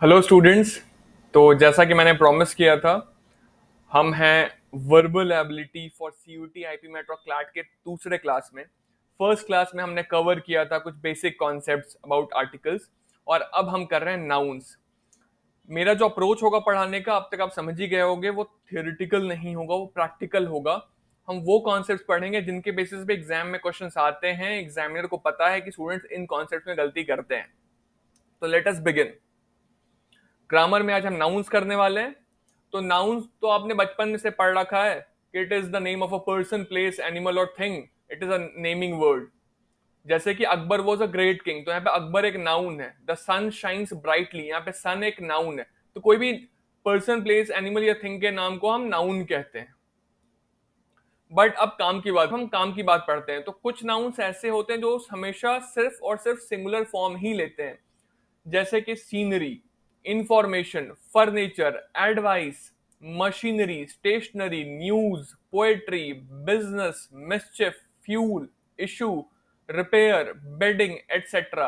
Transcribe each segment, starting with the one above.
Hello students. तो जैसा कि मैंने प्रॉमिस किया था, हम हैं verbal ability for CUET IPMAT और क्लैट के दूसरे क्लास में। फर्स्ट क्लास में हमने कवर किया था कुछ बेसिक कॉन्सेप्ट्स अबाउट आर्टिकल्स, और अब हम कर रहे हैं नाउन्स। मेरा जो अप्रोच होगा पढ़ाने का, अब तक आप समझ ही गए होंगे, वो थियोरिटिकल नहीं होगा, वो प्रैक्टिकल होगा। हम वो कॉन्सेप्ट्स पढ़ेंगे जिनके बेसिस पे एग्जाम में क्वेश्चंस आते हैं, एग्जामिनर को पता है कि स्टूडेंट्स इन कॉन्सेप्ट्स में गलती करते हैं। तो लेट अस बिगिन। ग्रामर में आज हम नाउन्स करने वाले हैं। तो नाउन्स तो आपने बचपन में से पढ़ रखा है कि it is the name of a person, place, animal और thing. It is a naming word. जैसे कि Akbar was a great king, तो यहाँ पे अकबर एक नाउन है। द सन शाइन्स ब्राइटली, यहाँ पे सन एक नाउन है। तो कोई भी पर्सन, प्लेस, एनिमल या थिंग के नाम को हम नाउन कहते हैं। बट अब काम की बात पढ़ते हैं। तो कुछ नाउन्स ऐसे होते हैं जो हमेशा सिर्फ और सिर्फ सिंगुलर फॉर्म ही लेते हैं। जैसे कि scenery, information, furniture, advice, machinery, stationery, news, poetry, business, mischief, fuel, issue, repair, bedding, etcetera.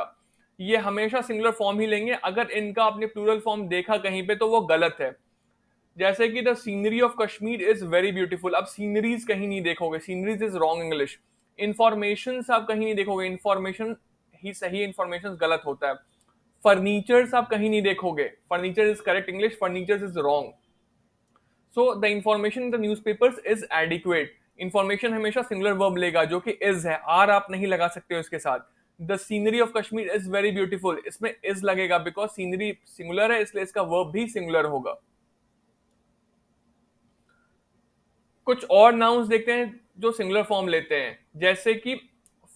ये हमेशा सिंगुलर फॉर्म ही लेंगे। अगर इनका आपने प्लूरल फॉर्म देखा कहीं पे तो वो गलत है। जैसे कि the scenery of Kashmir is very beautiful, अब सीनरीज कहीं नहीं देखोगे, sceneries is wrong English. Information आप कहीं नहीं देखोगे, इंफॉर्मेशन ही सही, इंफॉर्मेशन गलत होता है। फर्नीचर्स आप कहीं नहीं देखोगे, furniture is correct English, furniture is wrong. So the information in the newspapers is adequate. Information हमेशा सिंगुलर वर्ब लेगा जो कि इज है, आर आप नहीं लगा सकते हो इसके साथ। The scenery of Kashmir is very beautiful, इसमें इज लगेगा बिकॉज सीनरी सिंगुलर है, इसलिए इसका वर्ब भी सिंगुलर होगा। कुछ और नाउन्स देखते हैं जो सिंगुलर फॉर्म लेते हैं, जैसे कि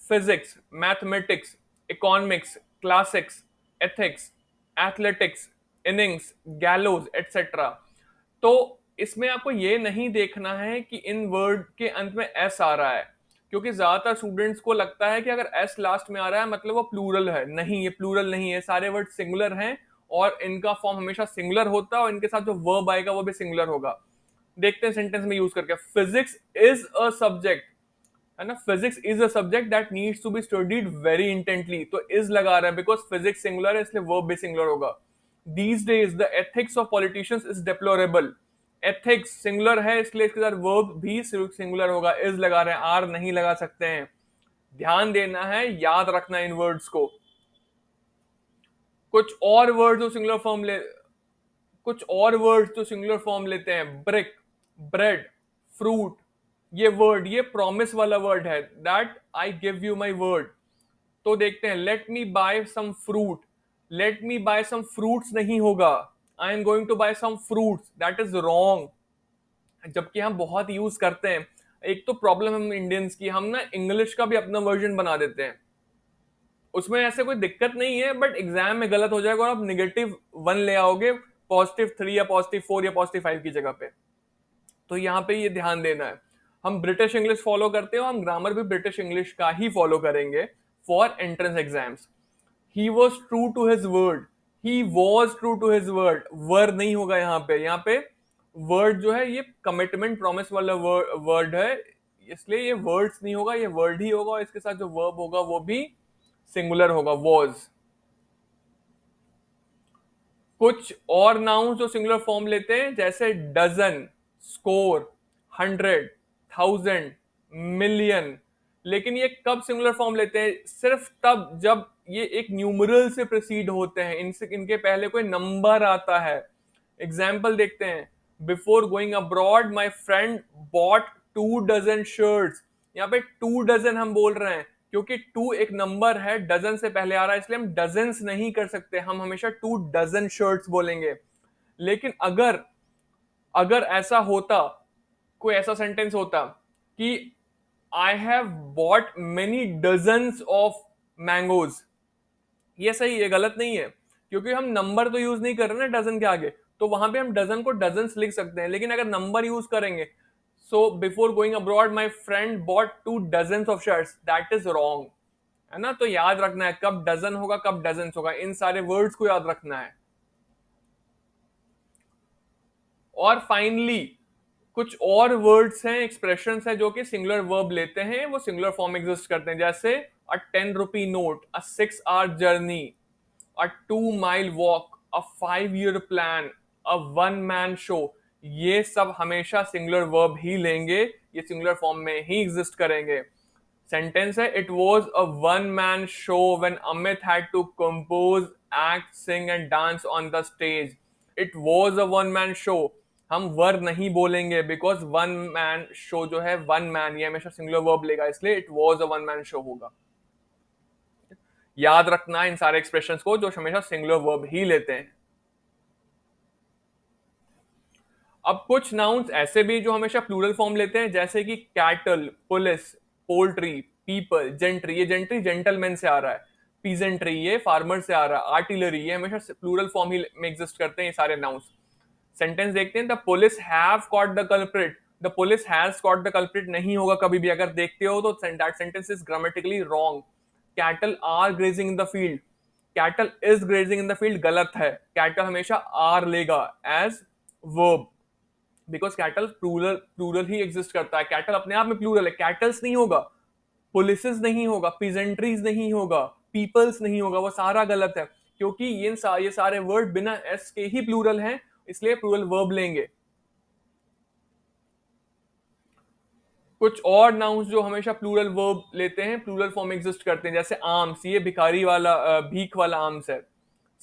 physics, mathematics, economics, classics, ethics, athletics, innings, गैलोज, etcetera. तो इसमें आपको ये नहीं देखना है कि इन वर्ड के अंत में एस आ रहा है, क्योंकि ज्यादातर स्टूडेंट्स को लगता है कि अगर एस लास्ट में आ रहा है मतलब वो प्लूरल है। नहीं, ये प्लूरल नहीं है, सारे वर्ड सिंगुलर हैं और इनका फॉर्म हमेशा सिंगुलर होता है, और इनके साथ जो वर्ब आएगा वो भी सिंगुलर होगा। देखते हैं सेंटेंस में यूज करके। फिजिक्स इज अ सब्जेक्ट, है ना, physics is a subject that needs to be studied very intently, तो इज लगा रहा है बिकॉज फिजिक्स सिंगुलर है, इसलिए वर्ब भी सिंगुलर होगा। These days the ethics of politicians is deplorable. Ethics singular है, इसलिए इसके साथ वर्ब भी सिंगुलर होगा, इज लगा रहे हैं, आर नहीं लगा सकते हैं। ध्यान देना है, याद रखना इन वर्ड्स को। कुछ और वर्ड जो सिंगुलर फॉर्म ले कुछ और वर्ड जो सिंगुलर फॉर्म लेते हैं, ब्रिक, ब्रेड, फ्रूट। ये वर्ड, ये प्रॉमिस वाला वर्ड है, that I give you my word. तो देखते हैं, let me buy some fruit. Let me buy some fruits नहीं होगा, I am going to buy some fruits, that is wrong. जबकि हम बहुत यूज करते हैं। एक तो प्रॉब्लम हम इंडियंस की, हम ना इंग्लिश का भी अपना वर्जन बना देते हैं। उसमें ऐसे कोई दिक्कत नहीं है, बट एग्जाम में गलत हो जाएगा और आप निगेटिव वन ले आओगे, +3 या +4 या +5 की जगह पे। तो यहाँ पे ये ध्यान देना है। हम ब्रिटिश इंग्लिश फॉलो करते हो, हम ग्रामर भी ब्रिटिश इंग्लिश का ही फॉलो करेंगे for entrance exams. He was true to his word, he was true to his word, were नहीं होगा यहाँ पे। यहाँ पे वर्ड जो है ये कमिटमेंट प्रॉमिस वाला वर्ड है, इसलिए ये वर्ड्स नहीं होगा, ये वर्ड ही होगा, और इसके साथ जो वर्ब होगा वो भी सिंगुलर होगा, वॉज। कुछ और नाउन जो सिंगुलर फॉर्म लेते हैं, जैसे डजन, स्कोर, 100, 1000, मिलियन। लेकिन ये कब सिंगुलर फॉर्म लेते हैं? सिर्फ तब जब ये एक न्यूमरल से प्रोसीड होते हैं, इनसे इनके पहले कोई नंबर आता है। एग्जाम्पल देखते हैं। Before going abroad my friend bought 2 dozen shirts. यहाँ पे 2 डजन हम बोल रहे हैं क्योंकि 2 एक नंबर है, डजन से पहले आ रहा है, इसलिए हम डजन्स नहीं कर सकते, हम हमेशा 2 डजन शर्ट्स बोलेंगे। लेकिन अगर अगर ऐसा होता, कोई ऐसा सेंटेंस होता कि I have bought many dozens of mangoes, ये सही है, गलत नहीं है, क्योंकि हम नंबर तो यूज नहीं कर रहे ना डजन के आगे। तो वहां पे हम डजन को डजन्स लिख सकते हैं, लेकिन अगर नंबर यूज करेंगे, so before going abroad my friend bought 2 dozens of shirts, that is wrong. है ना, तो याद रखना है कब डजन होगा कब डजन्स होगा, इन सारे वर्ड्स को याद रखना है। और फाइनली कुछ और वर्ड्स हैं, एक्सप्रेशंस हैं जो कि सिंगुलर वर्ब लेते हैं, वो सिंगुलर फॉर्म एग्जिस्ट करते हैं, जैसे a 10 rupee note, a 6 hour journey, a 2 mile walk, a 5 year plan, a one man show, ये सब हमेशा सिंगुलर वर्ब ही लेंगे, ये सिंगुलर फॉर्म में ही एग्जिस्ट करेंगे। सेंटेंस है, it was a one man show when Amit had to compose, act, sing and dance on the stage. It was a one man show, हम वर नहीं बोलेंगे बिकॉज वन मैन शो जो है, one man ये हमेशा singular verb लेगा, इसलिए it was a one man show होगा। याद रखना इन सारे एक्सप्रेशंस को जो हमेशा सिंगुलर वर्ब ही लेते हैं। अब कुछ नाउन्स ऐसे भी जो हमेशा प्लूरल फॉर्म लेते हैं, जैसे कि cattle, police, poultry, people, gentry, ये जेंट्री जेंटलमैन से आ रहा है, पीजेंट्री ये फार्मर से आ रहा है, आर्टिलरी ये हमेशा प्लूरल फॉर्म ही में एग्जिस्ट करते हैं ये सारे नाउन्स। सेंटेंस देखते हैं, the police have caught the culprit, the police has caught the culprit नहीं होगा कभी भी, अगर देखते हो तो that sentence is grammatically wrong. Cattle are grazing in the field, cattle is grazing in the field गलत है, कैटल हमेशा आर लेगा as verb, because cattle plural plural ही एग्जिस्ट करता है, कैटल अपने आप में प्लूरल है, कैटल्स नहीं होगा, पुलिसेस नहीं होगा, पीजेंट्रीज नहीं होगा, पीपल्स नहीं होगा, वो सारा गलत है, क्योंकि ये सारे वर्ड बिना एस के ही प्लूरल हैं, इसलिए प्लूरल वर्ब लेंगे। कुछ और नाउन्स जो हमेशा प्लूरल वर्ब लेते हैं, प्लूरल फॉर्म एग्जिस्ट करते हैं, जैसे आर्म्स, ये भिखारी वाला भीख वाला आर्म्स है।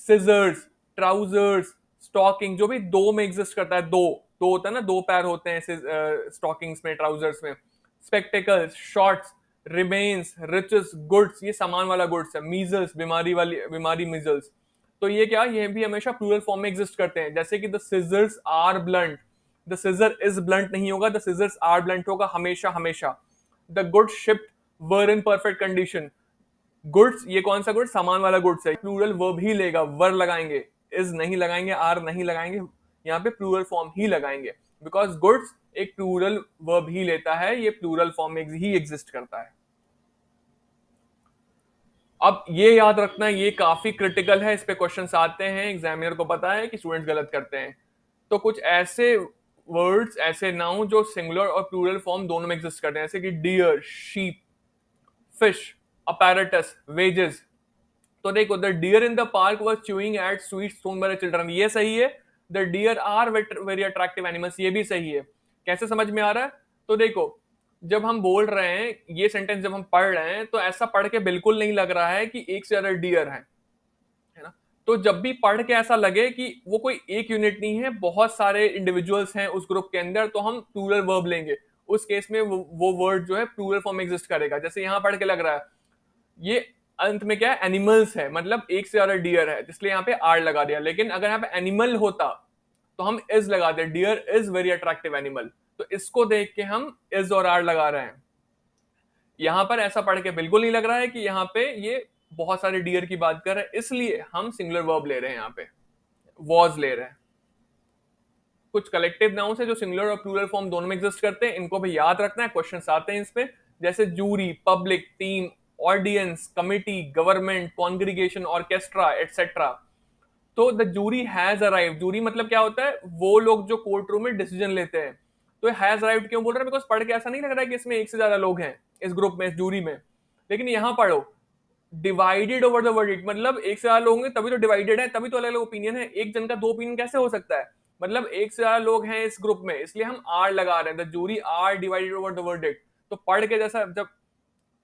सिजर्स, ट्राउजर्स, स्टॉकिंग जो भी दो में एग्जिस्ट करता है, दो दो होता है ना, दो पैर होते हैं स्टॉकिंग्स में, ट्राउजर्स में। Spectacles, shorts, remains, riches, goods, ये सामान वाला गुड्स है। मीजल्स, बीमारी मीजल्स, तो ये क्या, ये भी हमेशा प्लूरल फॉर्म में एग्जिस्ट करते हैं, जैसे कि the scissors are blunt, the scissor is blunt नहीं होगा, द सिजर्स आर ब्लंट होगा हमेशा हमेशा। The goods shipped were in perfect condition, goods ये कौन सा गुड्स, सामान वाला गुड्स है, प्लूरल वर्ब ही लेगा, वर लगाएंगे, इज नहीं लगाएंगे, आर नहीं लगाएंगे, यहाँ पे प्लूरल फॉर्म ही लगाएंगे, बिकॉज गुड्स एक प्लूरल वर्ब ही लेता है, ये प्लूरल फॉर्म में ही एग्जिस्ट करता है। अब ये याद रखना, ये काफी क्रिटिकल है, इस पे क्वेश्चंस आते हैं, एग्जामिनर को पता है कि स्टूडेंट्स गलत करते हैं। तो कुछ ऐसे वर्ड्स, ऐसे नाउन जो सिंगुलर और प्लूरल फॉर्म दोनों में एग्जिस्ट करते हैं, जैसे कि deer, sheep, fish, apparatus, wages. तो देखो, the deer in the park was chewing at sweet stone by children, ये सही है। The deer are very attractive animals, ये भी सही है। कैसे समझ में आ रहा है? तो देखो, जब हम बोल रहे हैं ये सेंटेंस, जब हम पढ़ रहे हैं, तो ऐसा पढ़ के बिल्कुल नहीं लग रहा है कि एक से ज्यादा डियर है ना। तो जब भी पढ़ के ऐसा लगे कि वो कोई एक यूनिट नहीं है, बहुत सारे इंडिविजुअल्स हैं उस ग्रुप के अंदर, तो हम प्लूरल वर्ब लेंगे, उस केस में वो वर्ड जो है प्लूरल फॉर्म में एग्जिस्ट करेगा। जैसे यहां पढ़ के लग रहा है, ये अंत में क्या है, एनिमल्स है, मतलब एक से ज्यादा डियर है, इसलिए यहाँ पे आर लगा दिया। लेकिन अगर यहाँ पे एनिमल होता तो हम इज लगाते, deer is very attractive animal, तो इसको देख के हम इज और आर लगा रहे हैं। यहां पर ऐसा पढ़ के बिल्कुल नहीं लग रहा है कि यहाँ पे ये बहुत सारे डियर की बात कर रहे हैं, इसलिए हम सिंगुलर वर्ब ले रहे हैं, यहाँ पे वॉज ले रहे हैं। कुछ कलेक्टिव नाउन्स है जो सिंगुलर और प्लूरल फॉर्म दोनों में एग्जिस्ट करते हैं, इनको भी याद रखना है, क्वेश्चंस आते हैं इस पे, जैसे jury, public, team, audience, committee, government, congregation, orchestra, etcetera. तो the jury has arrived, jury मतलब क्या होता है, वो लोग जो कोर्ट रूम में डिसीजन लेते हैं। तो हैज अराइव्ड क्यों बोल रहे हैं, बिकॉज पढ़ के ऐसा नहीं लग रहा है कि इसमें एक से ज्यादा लोग हैं इस ग्रुप में, इस जूरी में। लेकिन यहां पढ़ो, डिवाइडेड ओवर द वर्डिक्ट, मतलब एक से ज्यादा लोग होंगे तभी तो डिवाइडेड है, तभी तो अलग अलग ओपिनियन है, एक जन का दो ओपिनियन कैसे हो सकता है, मतलब एक से ज्यादा लोग हैं इस ग्रुप में, इसलिए हम आर लगा रहे हैं, the jury are divided over the verdict. तो पढ़ के जैसा जब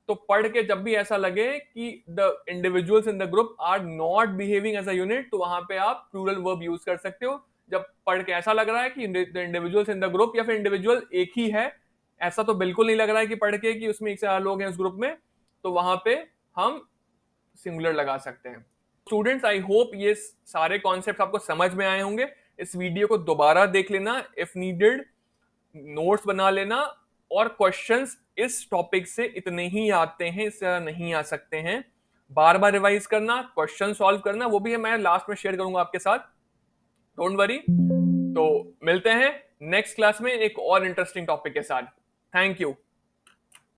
तो पढ़ के जब भी ऐसा लगे कि the individuals in the group are not behaving as a unit, तो वहां पे आप प्लूरल वर्ब यूज कर सकते हो। जब पढ़ के ऐसा लग रहा है कि the individuals in the group, या फिर इंडिविजुअल एक ही है, ऐसा तो बिल्कुल नहीं लग रहा है कि पढ़ के कि उसमें एक से ज्यादा लोग हैं उस ग्रुप में, तो वहां पे हम सिंगुलर लगा सकते हैं। स्टूडेंट्स, आई होप ये सारे कॉन्सेप्ट आपको समझ में आए होंगे। इस वीडियो को दोबारा देख लेना, इफ नीडेड नोट्स बना लेना, और क्वेश्चंस इस टॉपिक से इतने ही आते हैं, इससे ज्यादा नहीं आ सकते हैं। बार बार रिवाइज करना, क्वेश्चन सॉल्व करना, वो भी है मैं लास्ट में शेयर करूंगा आपके साथ, डोंट वरी। तो मिलते हैं नेक्स्ट क्लास में एक और इंटरेस्टिंग टॉपिक के साथ। Thank you.